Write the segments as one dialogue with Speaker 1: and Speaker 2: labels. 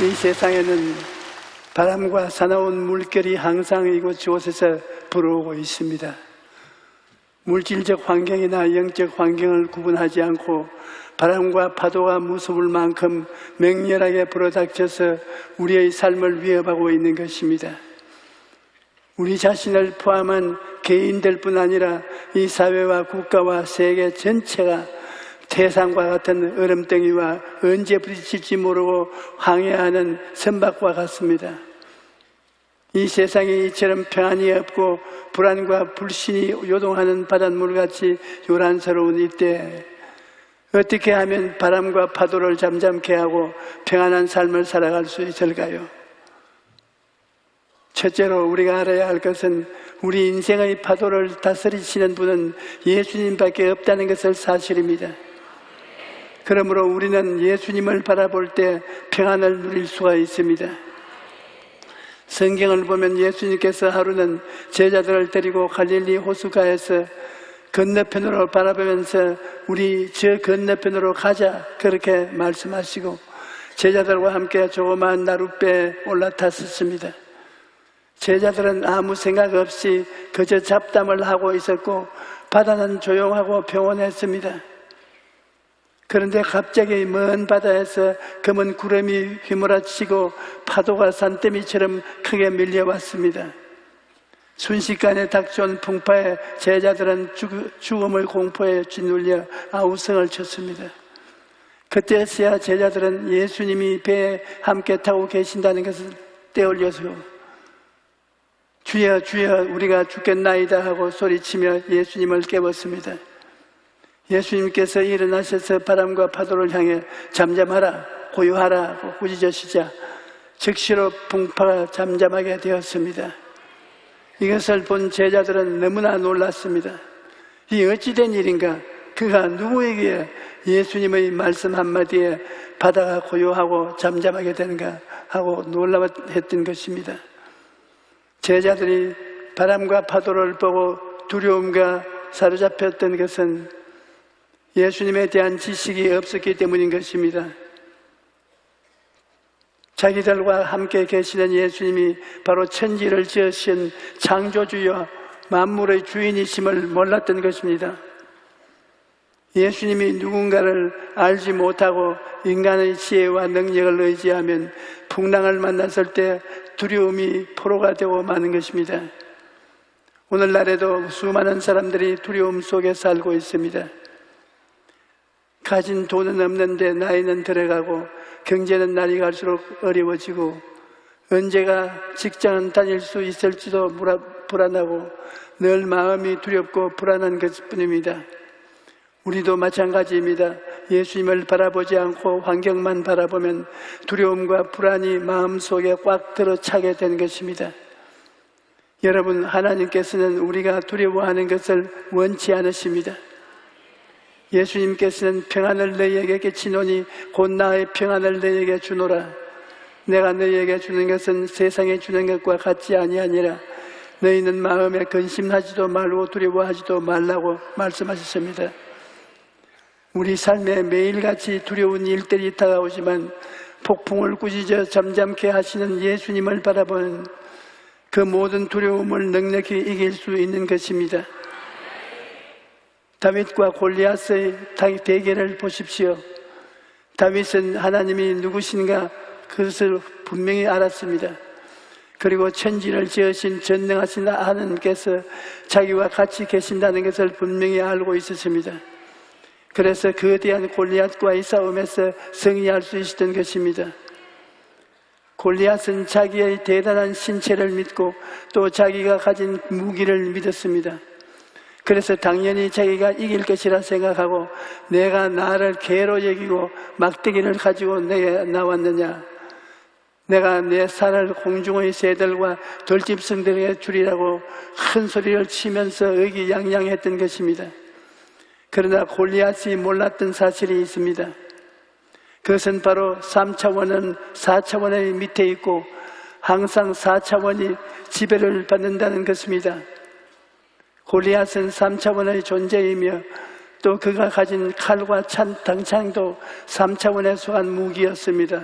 Speaker 1: 이 세상에는 바람과 사나운 물결이 항상 이곳저곳에서 불어오고 있습니다. 물질적 환경이나 영적 환경을 구분하지 않고 바람과 파도가 무서울 만큼 맹렬하게 불어닥쳐서 우리의 삶을 위협하고 있는 것입니다. 우리 자신을 포함한 개인들뿐 아니라 이 사회와 국가와 세계 전체가 태산과 같은 얼음덩이와 언제 부딪힐지 모르고 항해하는 선박과 같습니다. 이 세상에 이처럼 평안이 없고 불안과 불신이 요동하는 바닷물같이 요란스러운 이때 어떻게 하면 바람과 파도를 잠잠케 하고 평안한 삶을 살아갈 수 있을까요? 첫째로 우리가 알아야 할 것은 우리 인생의 파도를 다스리시는 분은 예수님밖에 없다는 것을 사실입니다. 그러므로 우리는 예수님을 바라볼 때 평안을 누릴 수가 있습니다. 성경을 보면 예수님께서 하루는 제자들을 데리고 갈릴리 호수가에서 건너편으로 바라보면서 우리 저 건너편으로 가자 그렇게 말씀하시고 제자들과 함께 조그마한 나룻배에 올라탔었습니다. 제자들은 아무 생각 없이 그저 잡담을 하고 있었고 바다는 조용하고 평온했습니다. 그런데 갑자기 먼 바다에서 검은 구름이 휘몰아치고 파도가 산더미처럼 크게 밀려왔습니다. 순식간에 닥쳐온 풍파에 제자들은 죽음의 공포에 짓눌려 아우성을 쳤습니다. 그때서야 제자들은 예수님이 배에 함께 타고 계신다는 것을 떼올려서 주여 주여 우리가 죽겠나이다 하고 소리치며 예수님을 깨웠습니다. 예수님께서 일어나셔서 바람과 파도를 향해 잠잠하라 고요하라 하고 꾸짖으시자 즉시로 풍파가 잠잠하게 되었습니다. 이것을 본 제자들은 너무나 놀랐습니다. 이 어찌된 일인가? 그가 누구에게 예수님의 말씀 한마디에 바다가 고요하고 잠잠하게 되는가 하고 놀라웠던 것입니다. 제자들이 바람과 파도를 보고 두려움과 사로잡혔던 것은 예수님에 대한 지식이 없었기 때문인 것입니다. 자기들과 함께 계시는 예수님이 바로 천지를 지으신 창조주여 만물의 주인이심을 몰랐던 것입니다. 예수님이 누군가를 알지 못하고 인간의 지혜와 능력을 의지하면 풍랑을 만났을 때 두려움이 포로가 되고 마는 것입니다. 오늘날에도 수많은 사람들이 두려움 속에 살고 있습니다. 가진 돈은 없는데 나이는 들어가고 경제는 날이 갈수록 어려워지고 언제가 직장은 다닐 수 있을지도 불안하고 늘 마음이 두렵고 불안한 것뿐입니다. 우리도 마찬가지입니다. 예수님을 바라보지 않고 환경만 바라보면 두려움과 불안이 마음속에 꽉 들어차게 된 것입니다. 여러분, 하나님께서는 우리가 두려워하는 것을 원치 않으십니다. 예수님께서는 평안을 너희에게 끼치노니 곧 나의 평안을 너희에게 주노라. 내가 너희에게 주는 것은 세상에 주는 것과 같지 아니하니라. 너희는 마음에 근심하지도 말고 두려워하지도 말라고 말씀하셨습니다. 우리 삶에 매일같이 두려운 일들이 다가오지만 폭풍을 꾸짖어 잠잠케 하시는 예수님을 바라보는 그 모든 두려움을 넉넉히 이길 수 있는 것입니다. 다윗과 골리앗의 대결을 보십시오. 다윗은 하나님이 누구신가 그것을 분명히 알았습니다. 그리고 천지를 지으신 전능하신 하나님께서 자기와 같이 계신다는 것을 분명히 알고 있었습니다. 그래서 거대한 골리앗과의 싸움에서 승리할 수 있었던 것입니다. 골리앗은 자기의 대단한 신체를 믿고 또 자기가 가진 무기를 믿었습니다. 그래서 당연히 자기가 이길 것이라 생각하고 내가 나를 개로 여기고 막대기를 가지고 내게 나왔느냐, 내가 내 살을 공중의 새들과 들짐승들에게 주리라고 큰 소리를 치면서 의기양양했던 것입니다. 그러나 골리앗이 몰랐던 사실이 있습니다. 그것은 바로 3차원은 4차원의 밑에 있고 항상 4차원이 지배를 받는다는 것입니다. 골리앗은 3차원의 존재이며 또 그가 가진 칼과 당창도 3차원에 속한 무기였습니다.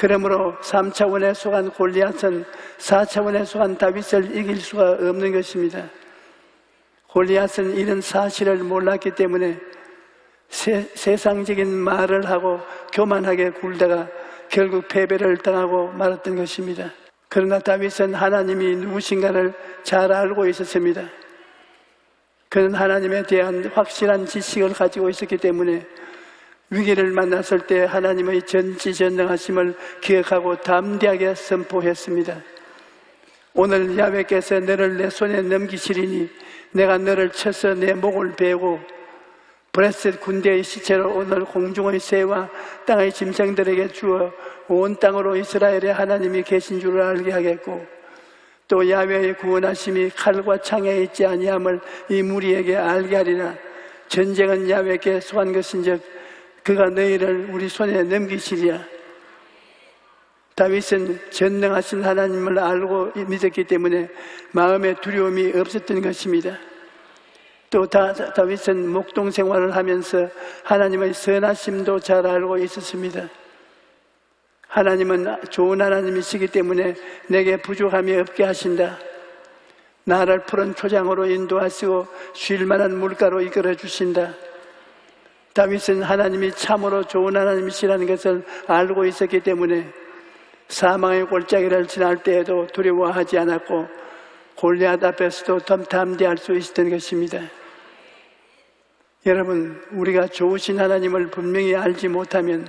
Speaker 1: 그러므로 3차원에 속한 골리앗은 4차원에 속한 다윗을 이길 수가 없는 것입니다. 골리앗은 이런 사실을 몰랐기 때문에 세상적인 말을 하고 교만하게 굴다가 결국 패배를 당하고 말았던 것입니다. 그러나 다윗은 하나님이 누구신가를 잘 알고 있었습니다. 그는 하나님에 대한 확실한 지식을 가지고 있었기 때문에 위기를 만났을 때 하나님의 전지전능하심을 기억하고 담대하게 선포했습니다. 오늘 야훼께서 너를 내 손에 넘기시리니 내가 너를 쳐서 내 목을 베고 브레셋 군대의 시체로 오늘 공중의 새와 땅의 짐승들에게 주어 온 땅으로 이스라엘의 하나님이 계신 줄을 알게 하겠고 또 야훼의 구원하심이 칼과 창에 있지 아니함을 이 무리에게 알게 하리라. 전쟁은 야훼께 속한 것인즉 그가 너희를 우리 손에 넘기시리라. 다윗은 전능하신 하나님을 알고 믿었기 때문에 마음에 두려움이 없었던 것입니다. 또 다윗은 목동 생활을 하면서 하나님의 선하심도 잘 알고 있었습니다. 하나님은 좋은 하나님이시기 때문에 내게 부족함이 없게 하신다. 나를 푸른 초장으로 인도하시고 쉴 만한 물가로 이끌어 주신다. 다윗은 하나님이 참으로 좋은 하나님이시라는 것을 알고 있었기 때문에 사망의 골짜기를 지날 때에도 두려워하지 않았고 골리앗 앞에서도 담대할 수 있었던 것입니다. 여러분, 우리가 좋으신 하나님을 분명히 알지 못하면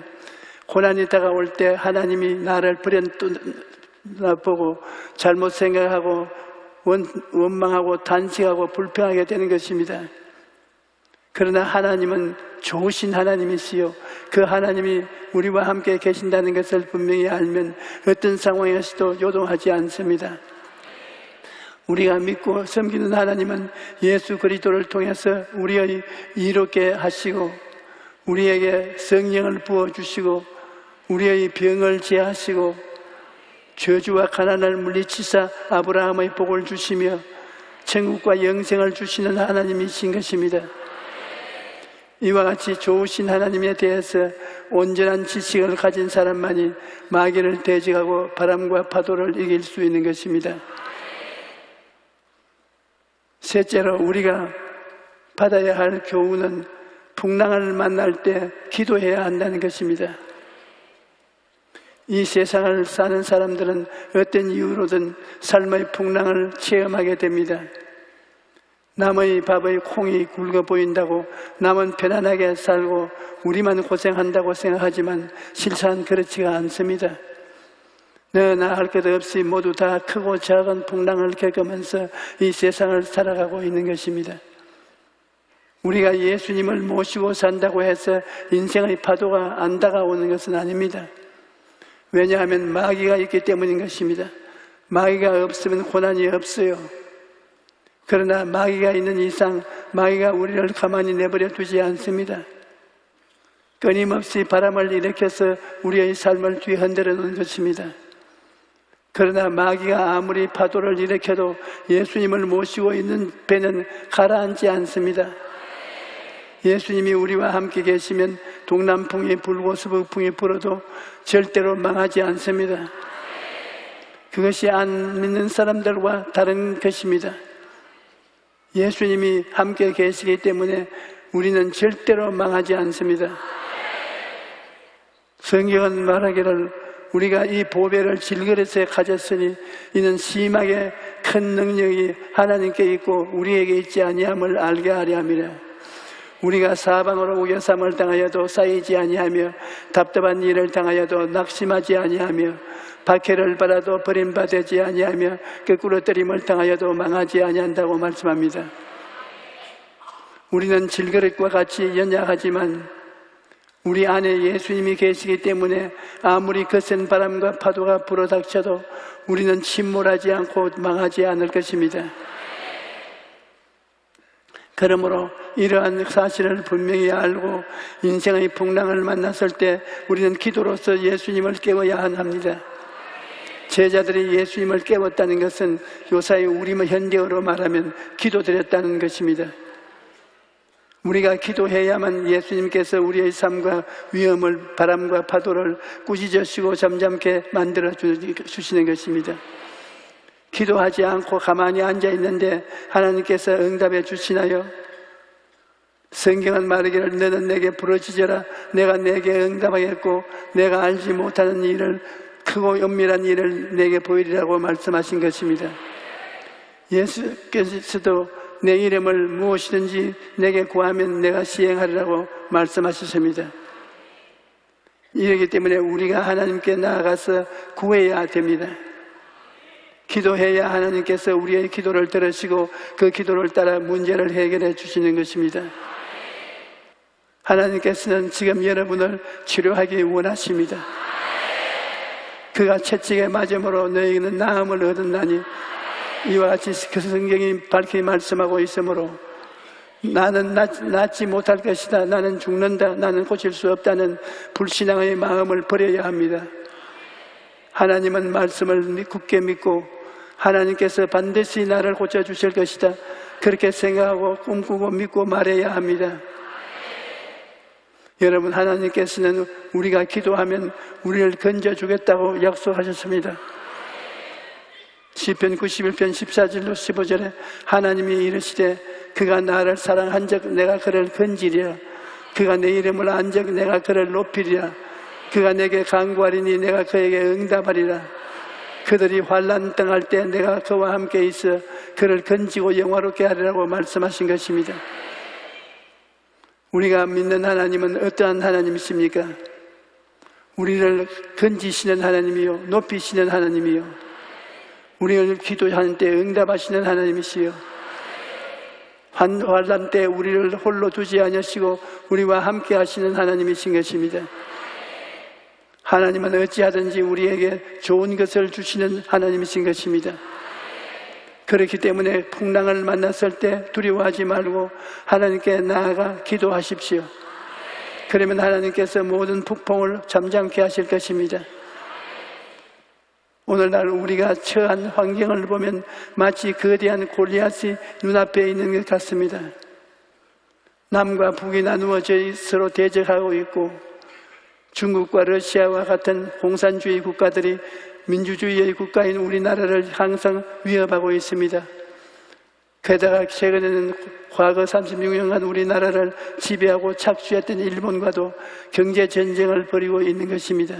Speaker 1: 고난이 다가올 때 하나님이 나를 버려보고 잘못 생각하고 원망하고 단식하고 불평하게 되는 것입니다. 그러나 하나님은 좋으신 하나님이시요 그 하나님이 우리와 함께 계신다는 것을 분명히 알면 어떤 상황에서도 요동하지 않습니다. 우리가 믿고 섬기는 하나님은 예수 그리스도를 통해서 우리의 이롭게 하시고 우리에게 성령을 부어주시고 우리의 병을 제하시고 저주와 가난을 물리치사 아브라함의 복을 주시며 천국과 영생을 주시는 하나님이신 것입니다. 이와 같이 좋으신 하나님에 대해서 온전한 지식을 가진 사람만이 마귀를 대적하고 바람과 파도를 이길 수 있는 것입니다. 셋째로 우리가 받아야 할 교훈은 풍랑을 만날 때 기도해야 한다는 것입니다. 이 세상을 사는 사람들은 어떤 이유로든 삶의 풍랑을 체험하게 됩니다. 남의 밥의 콩이 굵어 보인다고 남은 편안하게 살고 우리만 고생한다고 생각하지만 실상 그렇지가 않습니다. 너나 할 것 없이 모두 다 크고 작은 풍랑을 겪으면서 이 세상을 살아가고 있는 것입니다. 우리가 예수님을 모시고 산다고 해서 인생의 파도가 안 다가오는 것은 아닙니다. 왜냐하면 마귀가 있기 때문인 것입니다. 마귀가 없으면 고난이 없어요. 그러나 마귀가 있는 이상 마귀가 우리를 가만히 내버려 두지 않습니다. 끊임없이 바람을 일으켜서 우리의 삶을 뒤흔들어 놓은 것입니다. 그러나 마귀가 아무리 파도를 일으켜도 예수님을 모시고 있는 배는 가라앉지 않습니다. 예수님이 우리와 함께 계시면 동남풍이 불고 서북풍이 불어도 절대로 망하지 않습니다. 그것이 안 믿는 사람들과 다른 것입니다. 예수님이 함께 계시기 때문에 우리는 절대로 망하지 않습니다. 성경은 말하기를 우리가 이 보배를 질그릇에 가졌으니 이는 심하게 큰 능력이 하나님께 있고 우리에게 있지 아니함을 알게 하려 함이라. 우리가 사방으로 우겨삼을 당하여도 쌓이지 아니하며 답답한 일을 당하여도 낙심하지 아니하며 박해를 받아도 버림받지 아니하며 끄꾸러뜨림을 당하여도 망하지 아니한다고 말씀합니다. 우리는 질그릇과 같이 연약하지만 우리 안에 예수님이 계시기 때문에 아무리 거센 바람과 파도가 불어닥쳐도 우리는 침몰하지 않고 망하지 않을 것입니다. 그러므로 이러한 사실을 분명히 알고 인생의 풍랑을 만났을 때 우리는 기도로서 예수님을 깨워야 합니다. 제자들이 예수님을 깨웠다는 것은 요사이 우리 현대어로 말하면 기도드렸다는 것입니다. 우리가 기도해야만 예수님께서 우리의 삶과 위험을, 바람과 파도를 꾸짖으시고 잠잠케 만들어 주시는 것입니다. 기도하지 않고 가만히 앉아 있는데 하나님께서 응답해 주시나요? 성경은 말하기를 너는 내게 부르짖어라 내가 내게 응답하겠고 내가 알지 못하는 일을, 크고 은밀한 일을 내게 보이리라고 말씀하신 것입니다. 예수께서도 내 이름을 무엇이든지 내게 구하면 내가 시행하리라고 말씀하셨습니다. 이러기 때문에 우리가 하나님께 나아가서 구해야 됩니다. 기도해야 하나님께서 우리의 기도를 들으시고 그 기도를 따라 문제를 해결해 주시는 것입니다. 하나님께서는 지금 여러분을 치료하기 원하십니다. 그가 채찍에 맞음으로 너희는 나음을 얻었나니 이와 같이 그 성경이 밝히 말씀하고 있으므로 나는 낫지 못할 것이다, 나는 죽는다, 나는 고칠 수 없다는 불신앙의 마음을 버려야 합니다. 하나님은 말씀을 굳게 믿고 하나님께서 반드시 나를 고쳐주실 것이다, 그렇게 생각하고 꿈꾸고 믿고 말해야 합니다. 여러분, 하나님께서는 우리가 기도하면 우리를 건져주겠다고 약속하셨습니다. 시편 91편 14절로 15절에 하나님이 이르시되 그가 나를 사랑한즉 내가 그를 건지리라, 그가 내 이름을 안즉 내가 그를 높이리라, 그가 내게 간구하리니 내가 그에게 응답하리라. 그들이 환난 당할 때 내가 그와 함께 있어 그를 건지고 영화롭게 하리라고 말씀하신 것입니다. 우리가 믿는 하나님은 어떠한 하나님이십니까? 우리를 건지시는 하나님이요, 높이시는 하나님이요, 우리를 기도하는 때 응답하시는 하나님이시요, 환난 때 우리를 홀로 두지 않으시고 우리와 함께 하시는 하나님이신 것입니다. 하나님은 어찌하든지 우리에게 좋은 것을 주시는 하나님이신 것입니다. 그렇기 때문에 풍랑을 만났을 때 두려워하지 말고 하나님께 나아가 기도하십시오. 그러면 하나님께서 모든 폭풍을 잠잠케 하실 것입니다. 오늘날 우리가 처한 환경을 보면 마치 거대한 골리앗이 눈앞에 있는 것 같습니다. 남과 북이 나누어져 서로 대적하고 있고 중국과 러시아와 같은 공산주의 국가들이 민주주의의 국가인 우리나라를 항상 위협하고 있습니다. 게다가 최근에는 과거 36년간 우리나라를 지배하고 착취했던 일본과도 경제전쟁을 벌이고 있는 것입니다.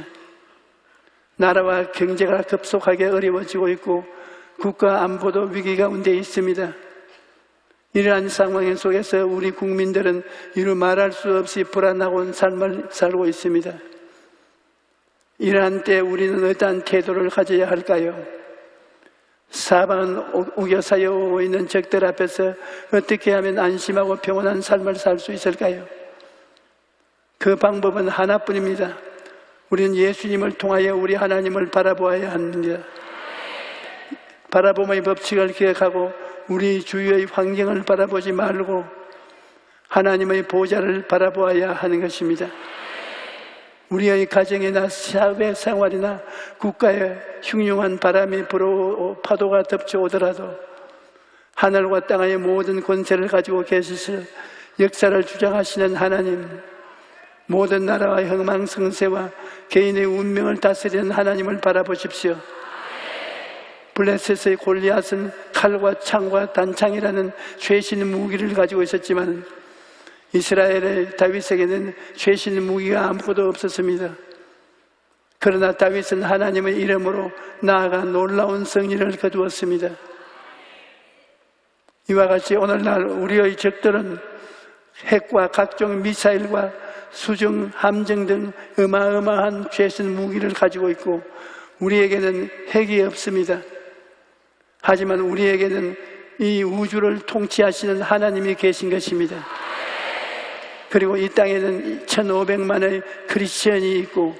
Speaker 1: 나라와 경제가 급속하게 어려워지고 있고 국가 안보도 위기 가운데 있습니다. 이러한 상황 속에서 우리 국민들은 이루 말할 수 없이 불안하고 삶을 살고 있습니다. 이러한 때 우리는 어떠한 태도를 가져야 할까요? 사방은 우겨사여 오고 있는 적들 앞에서 어떻게 하면 안심하고 평온한 삶을 살 수 있을까요? 그 방법은 하나뿐입니다. 우리는 예수님을 통하여 우리 하나님을 바라보아야 합니다. 바라봄의 법칙을 기억하고 우리 주위의 환경을 바라보지 말고 하나님의 보좌를 바라보아야 하는 것입니다. 우리의 가정이나 사회 생활이나 국가에 흉흉한 바람이 불어오고 파도가 덮쳐오더라도 하늘과 땅의 모든 권세를 가지고 계시서 역사를 주장하시는 하나님, 모든 나라와 흥망성쇠와 개인의 운명을 다스리는 하나님을 바라보십시오. 블레셋의 골리앗은 칼과 창과 단창이라는 최신 무기를 가지고 있었지만 이스라엘의 다윗에게는 최신 무기가 아무것도 없었습니다. 그러나 다윗은 하나님의 이름으로 나아가 놀라운 승리를 거두었습니다. 이와 같이 오늘날 우리의 적들은 핵과 각종 미사일과 수중, 함정 등 어마어마한 최신 무기를 가지고 있고 우리에게는 핵이 없습니다. 하지만 우리에게는 이 우주를 통치하시는 하나님이 계신 것입니다. 그리고 이 땅에는 1500만의 크리스천이 있고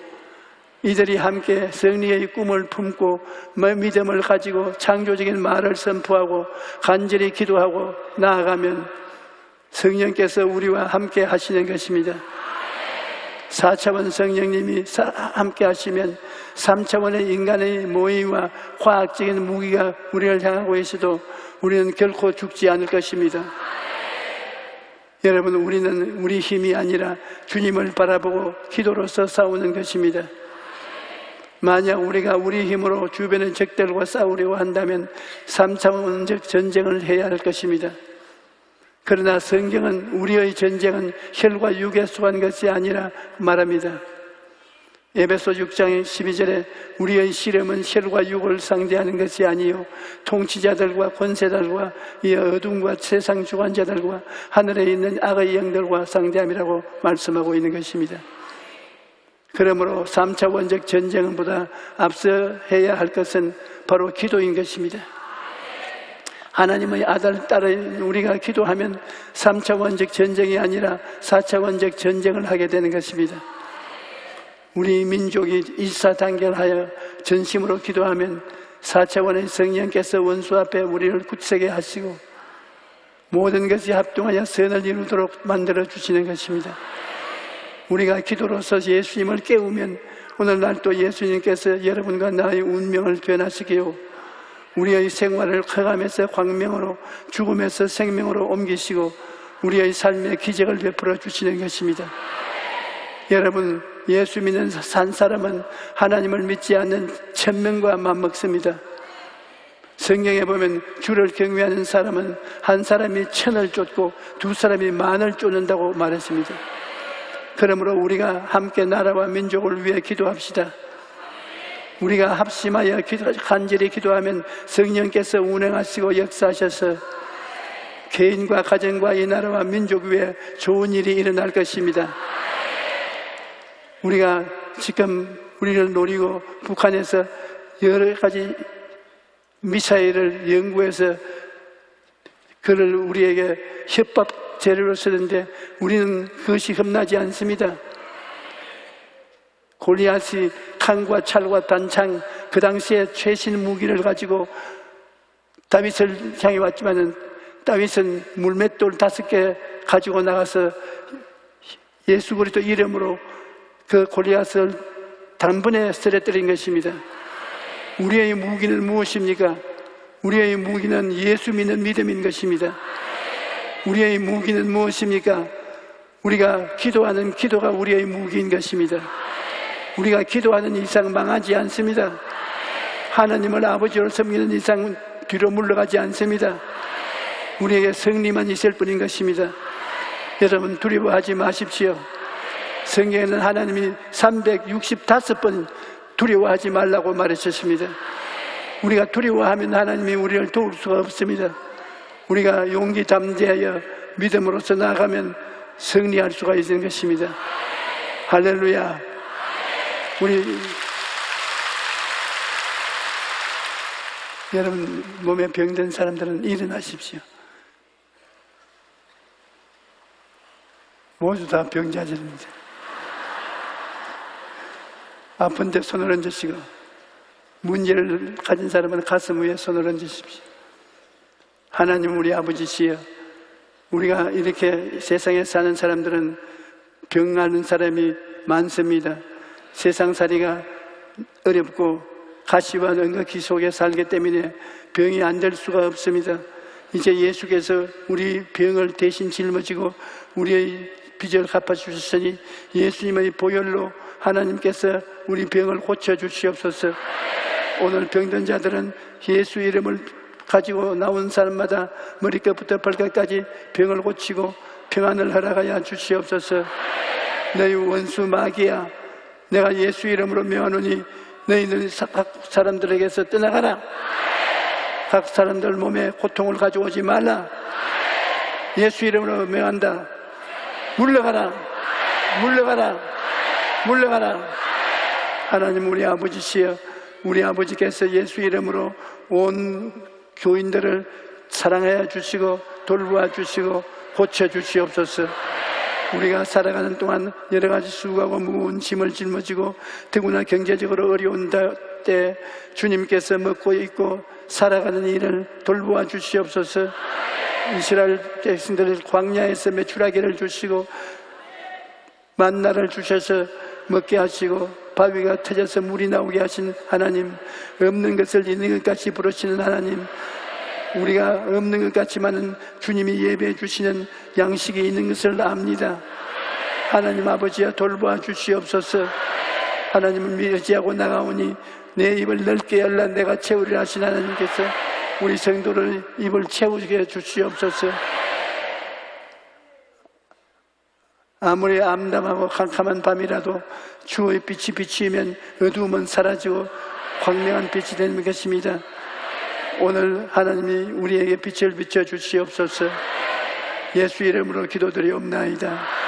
Speaker 1: 이들이 함께 승리의 꿈을 품고 믿음을 가지고 창조적인 말을 선포하고 간절히 기도하고 나아가면 성령께서 우리와 함께 하시는 것입니다. 4차원 성령님이 함께 하시면 3차원의 인간의 모의와 과학적인 무기가 우리를 향하고 있어도 우리는 결코 죽지 않을 것입니다. 여러분, 우리는 우리 힘이 아니라 주님을 바라보고 기도로서 싸우는 것입니다. 만약 우리가 우리 힘으로 주변의 적들과 싸우려고 한다면 3차원적 전쟁을 해야 할 것입니다. 그러나 성경은 우리의 전쟁은 혈과 육에 속한 것이 아니라 말합니다. 에베소 6장 12절에 우리의 씨름은 혈과 육을 상대하는 것이 아니요 통치자들과 권세들과 이 어둠과 세상 주관자들과 하늘에 있는 악의 영들과 상대함이라고 말씀하고 있는 것입니다. 그러므로 3차원적 전쟁보다 앞서 해야 할 것은 바로 기도인 것입니다. 하나님의 아들, 딸인 우리가 기도하면 3차원적 전쟁이 아니라 4차원적 전쟁을 하게 되는 것입니다. 우리 민족이 일사단결하여 전심으로 기도하면 4차원의 성령께서 원수 앞에 우리를 굳세게 하시고 모든 것이 합동하여 선을 이루도록 만들어 주시는 것입니다. 우리가 기도로서 예수님을 깨우면 오늘날 또 예수님께서 여러분과 나의 운명을 변화시키고 우리의 생활을 흑암에서 광명으로, 죽음에서 생명으로 옮기시고 우리의 삶의 기적을 베풀어 주시는 것입니다. 여러분, 예수 믿는 산 사람은 하나님을 믿지 않는 천명과 맞먹습니다. 성경에 보면 주를 경외하는 사람은 한 사람이 천을 쫓고 두 사람이 만을 쫓는다고 말했습니다. 그러므로 우리가 함께 나라와 민족을 위해 기도합시다. 우리가 합심하여 간절히 기도하면 성령께서 운행하시고 역사하셔서 개인과 가정과 이 나라와 민족 위에 좋은 일이 일어날 것입니다. 우리가 지금 우리를 노리고 북한에서 여러 가지 미사일을 연구해서 그를 우리에게 협박 재료로 쓰는데 우리는 그것이 겁나지 않습니다. 골리앗이 칼과 찰과 단창, 그 당시에 최신 무기를 가지고 다윗을 향해 왔지만은 다윗은 물맷돌 5개 가지고 나가서 예수 그리스도 이름으로 그 골리앗을 단번에 쓰러뜨린 것입니다. 우리의 무기는 무엇입니까? 우리의 무기는 예수 믿는 믿음인 것입니다. 우리의 무기는 무엇입니까? 우리가 기도하는 기도가 우리의 무기인 것입니다. 우리가 기도하는 이상 망하지 않습니다. 하나님을 아버지로 섬기는 이상 뒤로 물러가지 않습니다. 우리에게 승리만 있을 뿐인 것입니다. 여러분, 두려워하지 마십시오. 성경에는 하나님이 365번 두려워하지 말라고 말하셨습니다. 우리가 두려워하면 하나님이 우리를 도울 수가 없습니다. 우리가 용기 담대하여 믿음으로서 나아가면 승리할 수가 있는 것입니다. 할렐루야. 우리 여러분, 몸에 병든 사람들은 일어나십시오. 모두 다 병자들입니다. 아픈데 손을 얹으시고, 문제를 가진 사람은 가슴 위에 손을 얹으십시오. 하나님, 우리 아버지시여, 우리가 이렇게 세상에 사는 사람들은 병나는 사람이 많습니다. 세상살이가 어렵고 가시와 능극히 속에 살기 때문에 병이 안 될 수가 없습니다. 이제 예수께서 우리 병을 대신 짊어지고 우리의 빚을 갚아주셨으니 예수님의 보혈로 하나님께서 우리 병을 고쳐주시옵소서. 오늘 병든 자들은 예수 이름을 가지고 나온 사람마다 머리끝부터 발끝까지 병을 고치고 평안을 허락하여 주시옵소서. 너희 원수 마귀야, 내가 예수 이름으로 명하노니 너희는 각 사람들에게서 떠나가라. 각 사람들 몸에 고통을 가져오지 말라. 예수 이름으로 명한다. 물러가라, 물러가라, 물러가라. 하나님, 우리 아버지시여, 우리 아버지께서 예수 이름으로 온 교인들을 사랑하여 주시고 돌보아 주시고 고쳐 주시옵소서. 우리가 살아가는 동안 여러 가지 수고하고 무거운 짐을 짊어지고 더구나 경제적으로 어려운 때 주님께서 먹고 있고 살아가는 일을 돌보아 주시옵소서. 이스라엘 백성들을 광야에서 매출하기를 주시고 만나를 주셔서 먹게 하시고 바위가 터져서 물이 나오게 하신 하나님, 없는 것을 있는 것같이 부르시는 하나님, 우리가 없는 것 같지만은 주님이 예배해 주시는 양식이 있는 것을 압니다. 하나님 아버지야, 돌보아 주시옵소서. 하나님을 의지하고 나가오니 내 입을 넓게 열라 내가 채우리라 하신 하나님께서 우리 성도를 입을 채우게 해 주시옵소서. 아무리 암담하고 캄캄한 밤이라도 주의 빛이 비치면 어두움은 사라지고 광명한 빛이 되는 것입니다. 오늘 하나님이 우리에게 빛을 비춰 주시옵소서. 예수 이름으로 기도드리옵나이다.